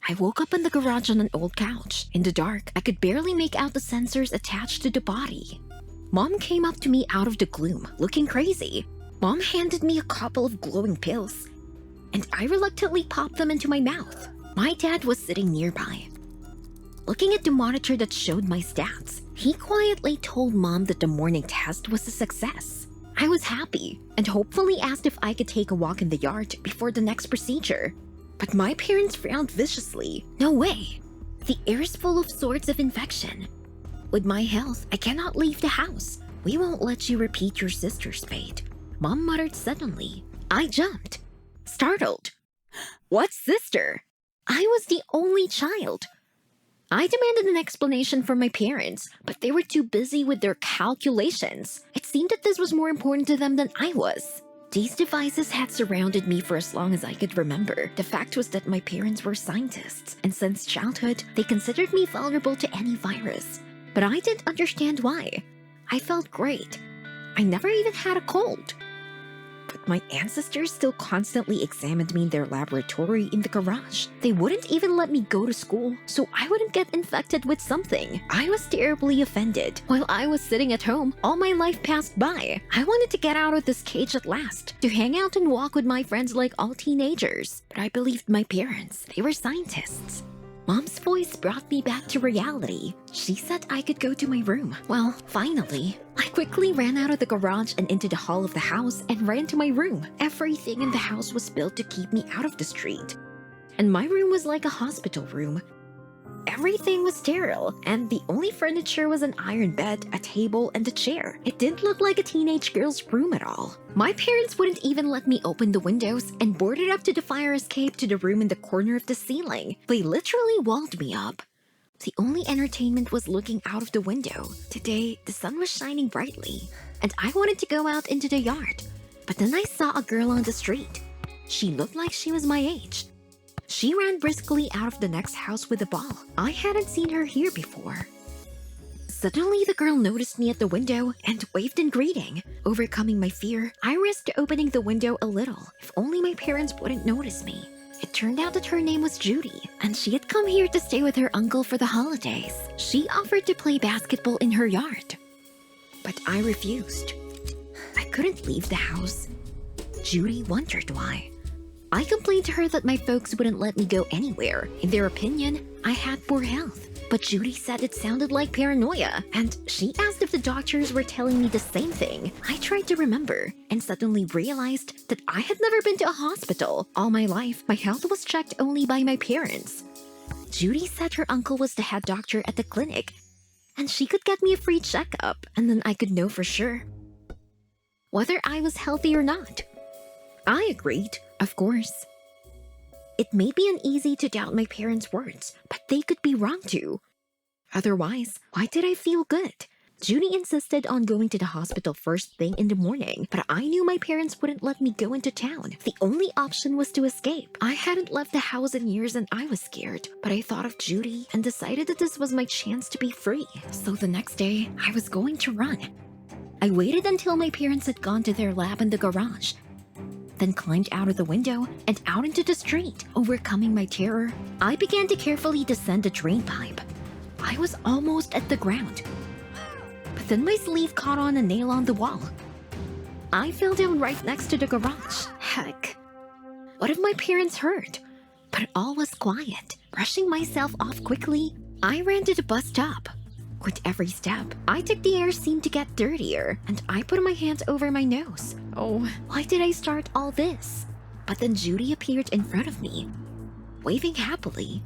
I woke up in the garage on an old couch. In the dark, I could barely make out the sensors attached to the body. Mom came up to me out of the gloom, looking crazy. Mom handed me a couple of glowing pills, and I reluctantly popped them into my mouth. My dad was sitting nearby, looking at the monitor that showed my stats. He quietly told Mom that the morning test was a success. I was happy and hopefully asked if I could take a walk in the yard before the next procedure. But my parents frowned viciously. No way. The air is full of sorts of infection. With my health, I cannot leave the house. We won't let you repeat your sister's fate, Mom muttered suddenly. I jumped, startled. What sister? I was the only child. I demanded an explanation from my parents, but they were too busy with their calculations. It seemed that this was more important to them than I was. These devices had surrounded me for as long as I could remember. The fact was that my parents were scientists, and since childhood, they considered me vulnerable to any virus. But I didn't understand why. I felt great. I never even had a cold. But my ancestors still constantly examined me in their laboratory in the garage. They wouldn't even let me go to school, so I wouldn't get infected with something. I was terribly offended. While I was sitting at home, all my life passed by. I wanted to get out of this cage at last, to hang out and walk with my friends like all teenagers. But I believed my parents. They were scientists. Mom's voice brought me back to reality. She said I could go to my room. Well, finally. I quickly ran out of the garage and into the hall of the house and ran to my room. Everything in the house was built to keep me out of the street. And my room was like a hospital room. Everything was sterile, and the only furniture was an iron bed, a table, and a chair. It didn't look like a teenage girl's room at all. My parents wouldn't even let me open the windows and boarded up to the fire escape to the room in the corner of the ceiling. They literally walled me up. The only entertainment was looking out of the window. Today, the sun was shining brightly, and I wanted to go out into the yard. But then I saw a girl on the street. She looked like she was my age. She ran briskly out of the next house with a ball. I hadn't seen her here before. Suddenly, the girl noticed me at the window and waved in greeting. Overcoming my fear, I risked opening the window a little. If only my parents wouldn't notice me. It turned out that her name was Judy, and she had come here to stay with her uncle for the holidays. She offered to play basketball in her yard, but I refused. I couldn't leave the house. Judy wondered why. I complained to her that my folks wouldn't let me go anywhere. In their opinion, I had poor health. But Judy said it sounded like paranoia, and she asked if the doctors were telling me the same thing. I tried to remember, and suddenly realized that I had never been to a hospital. All my life, my health was checked only by my parents. Judy said her uncle was the head doctor at the clinic, and she could get me a free checkup, and then I could know for sure whether I was healthy or not. I agreed, of course. It may be uneasy to doubt my parents' words, but they could be wrong too. Otherwise, why did I feel good? Judy insisted on going to the hospital first thing in the morning, but I knew my parents wouldn't let me go into town. The only option was to escape. I hadn't left the house in years and I was scared, but I thought of Judy and decided that this was my chance to be free. So the next day, I was going to run. I waited until my parents had gone to their lab in the garage, then climbed out of the window and out into the street. Overcoming my terror, I began to carefully descend the drain pipe. I was almost at the ground, but then my sleeve caught on a nail on the wall. I fell down right next to the garage. Heck, what if my parents heard? But all was quiet. Brushing myself off quickly, I ran to the bus stop. With every step, I took the air seemed to get dirtier, and I put my hands over my nose. Oh, why did I start all this? But then Judy appeared in front of me, waving happily.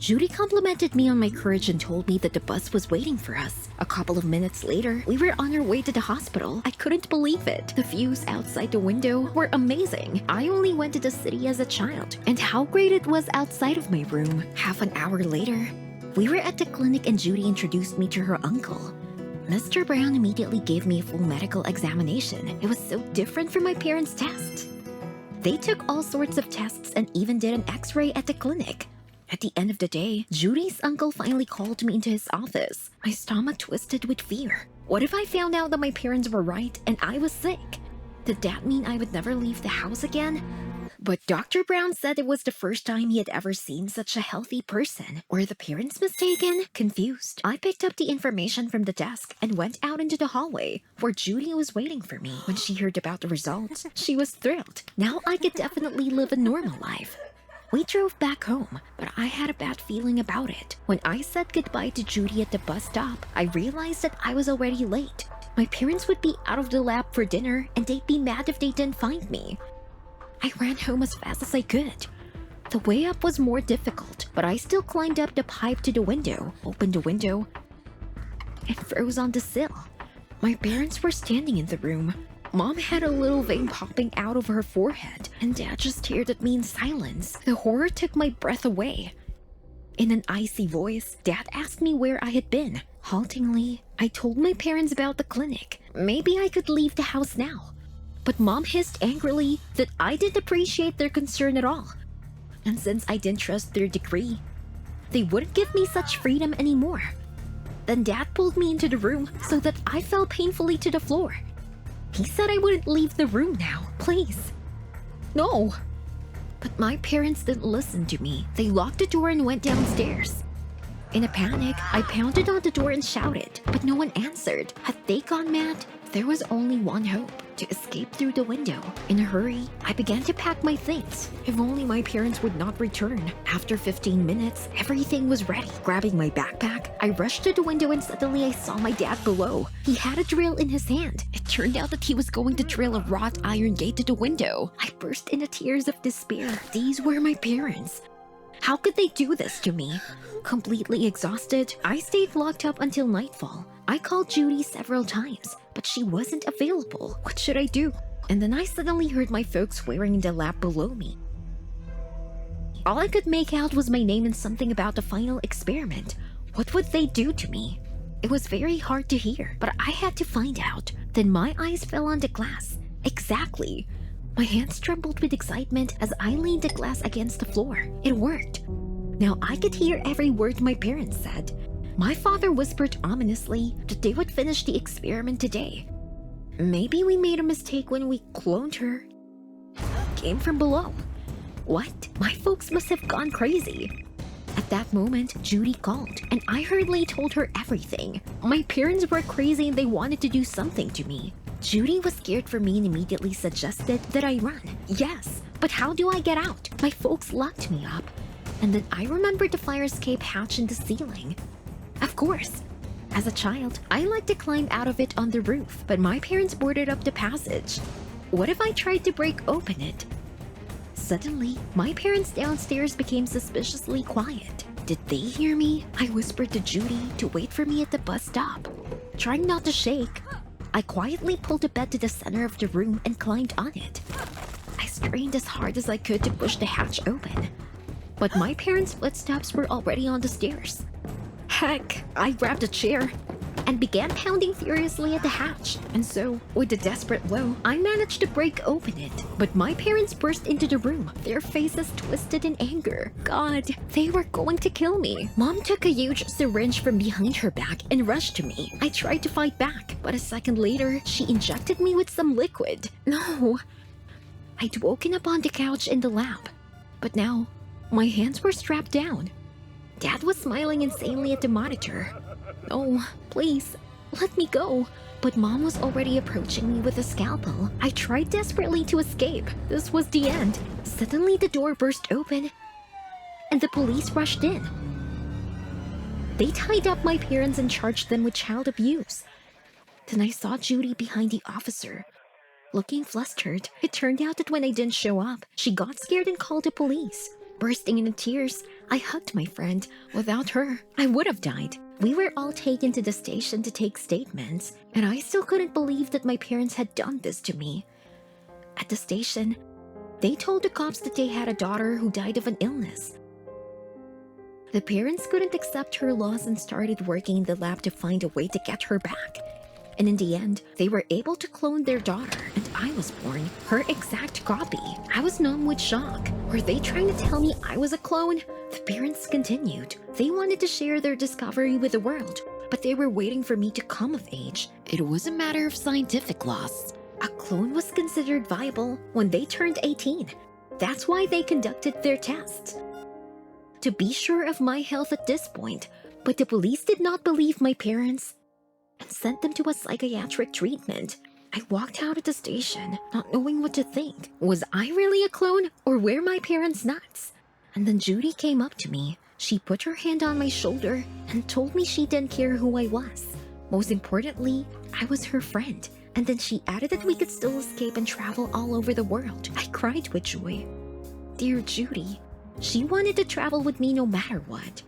Judy complimented me on my courage and told me that the bus was waiting for us. A couple of minutes later, we were on our way to the hospital. I couldn't believe it. The views outside the window were amazing. I only went to the city as a child, and how great it was outside of my room. Half an hour later, we were at the clinic and Judy introduced me to her uncle. Mr. Brown immediately gave me a full medical examination. It was so different from my parents' tests. They took all sorts of tests and even did an x-ray at the clinic. At the end of the day, Judy's uncle finally called me into his office. My stomach twisted with fear. What if I found out that my parents were right and I was sick? Did that mean I would never leave the house again? But Dr. Brown said it was the first time he had ever seen such a healthy person. Were the parents mistaken? Confused, I picked up the information from the desk and went out into the hallway where Judy was waiting for me. When she heard about the results, she was thrilled. Now I could definitely live a normal life. We drove back home, but I had a bad feeling about it. When I said goodbye to Judy at the bus stop, I realized that I was already late. My parents would be out of the lab for dinner, and they'd be mad if they didn't find me. I ran home as fast as I could. The way up was more difficult, but I still climbed up the pipe to the window, opened the window, and froze on the sill. My parents were standing in the room. Mom had a little vein popping out of her forehead, and Dad just stared at me in silence. The horror took my breath away. In an icy voice, Dad asked me where I had been. Haltingly, I told my parents about the clinic. Maybe I could leave the house now. But Mom hissed angrily that I didn't appreciate their concern at all. And since I didn't trust their degree, they wouldn't give me such freedom anymore. Then Dad pulled me into the room so that I fell painfully to the floor. He said I wouldn't leave the room now, please. No. But my parents didn't listen to me. They locked the door and went downstairs. In a panic, I pounded on the door and shouted, but no one answered. Had they gone mad? There was only one hope: to escape through the window. In a hurry, I began to pack my things. If only my parents would not return. After 15 minutes, everything was ready. Grabbing my backpack, I rushed to the window and suddenly I saw my dad below. He had a drill in his hand. It turned out that he was going to drill a wrought iron gate to the window. I burst into tears of despair. These were my parents. How could they do this to me? Completely exhausted, I stayed locked up until nightfall. I called Judy several times, but she wasn't available. What should I do? And then I suddenly heard my folks swearing in the lab below me. All I could make out was my name and something about the final experiment. What would they do to me? It was very hard to hear, but I had to find out. Then my eyes fell on the glass. Exactly. My hands trembled with excitement as I leaned the glass against the floor. It worked. Now I could hear every word my parents said. My father whispered ominously that they would finish the experiment today. Maybe we made a mistake when we cloned her. Came from below. What? My folks must have gone crazy. At that moment, Judy called, and I hurriedly told her everything. My parents were crazy and they wanted to do something to me. Judy was scared for me and immediately suggested that I run. Yes, but how do I get out? My folks locked me up. And then I remembered the fire escape hatch in the ceiling. Of course. As a child, I liked to climb out of it on the roof, but my parents boarded up the passage. What if I tried to break open it? Suddenly, my parents downstairs became suspiciously quiet. Did they hear me? I whispered to Judy to wait for me at the bus stop. Trying not to shake, I quietly pulled the bed to the center of the room and climbed on it. I strained as hard as I could to push the hatch open. But my parents' footsteps were already on the stairs. Heck, I grabbed a chair and began pounding furiously at the hatch. And so, with a desperate blow, I managed to break open it. But my parents burst into the room, their faces twisted in anger. God, they were going to kill me. Mom took a huge syringe from behind her back and rushed to me. I tried to fight back, but a second later, she injected me with some liquid. No. I'd woken up on the couch in the lab. But now, my hands were strapped down. Dad was smiling insanely at the monitor. Oh, please, let me go. But Mom was already approaching me with a scalpel. I tried desperately to escape. This was the end. Suddenly the door burst open, and the police rushed in. They tied up my parents and charged them with child abuse. Then I saw Judy behind the officer, looking flustered. It turned out that when I didn't show up, she got scared and called the police. Bursting into tears, I hugged my friend. Without her, I would have died. We were all taken to the station to take statements, and I still couldn't believe that my parents had done this to me. At the station, they told the cops that they had a daughter who died of an illness. The parents couldn't accept her loss and started working in the lab to find a way to get her back. And in the end, they were able to clone their daughter, and I was born her exact copy. I was numb with shock. Were they trying to tell me I was a clone? The parents continued. They wanted to share their discovery with the world, but they were waiting for me to come of age. It was a matter of scientific laws. A clone was considered viable when they turned 18. That's why they conducted their tests, to be sure of my health at this point. But the police did not believe my parents and sent them to a psychiatric treatment. I walked out of the station, not knowing what to think. Was I really a clone, or were my parents nuts? And then Judy came up to me. She put her hand on my shoulder and told me she didn't care who I was. Most importantly, I was her friend. And then she added that we could still escape and travel all over the world. I cried with joy. Dear Judy, she wanted to travel with me no matter what.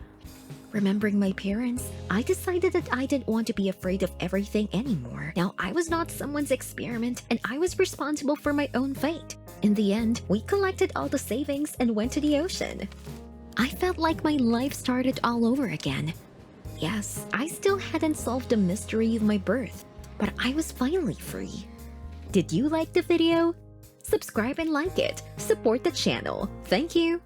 Remembering my parents, I decided that I didn't want to be afraid of everything anymore. Now I was not someone's experiment, and I was responsible for my own fate. In the end, we collected all the savings and went to the ocean. I felt like my life started all over again. Yes, I still hadn't solved the mystery of my birth, but I was finally free. Did you like the video? Subscribe and like it. Support the channel. Thank you.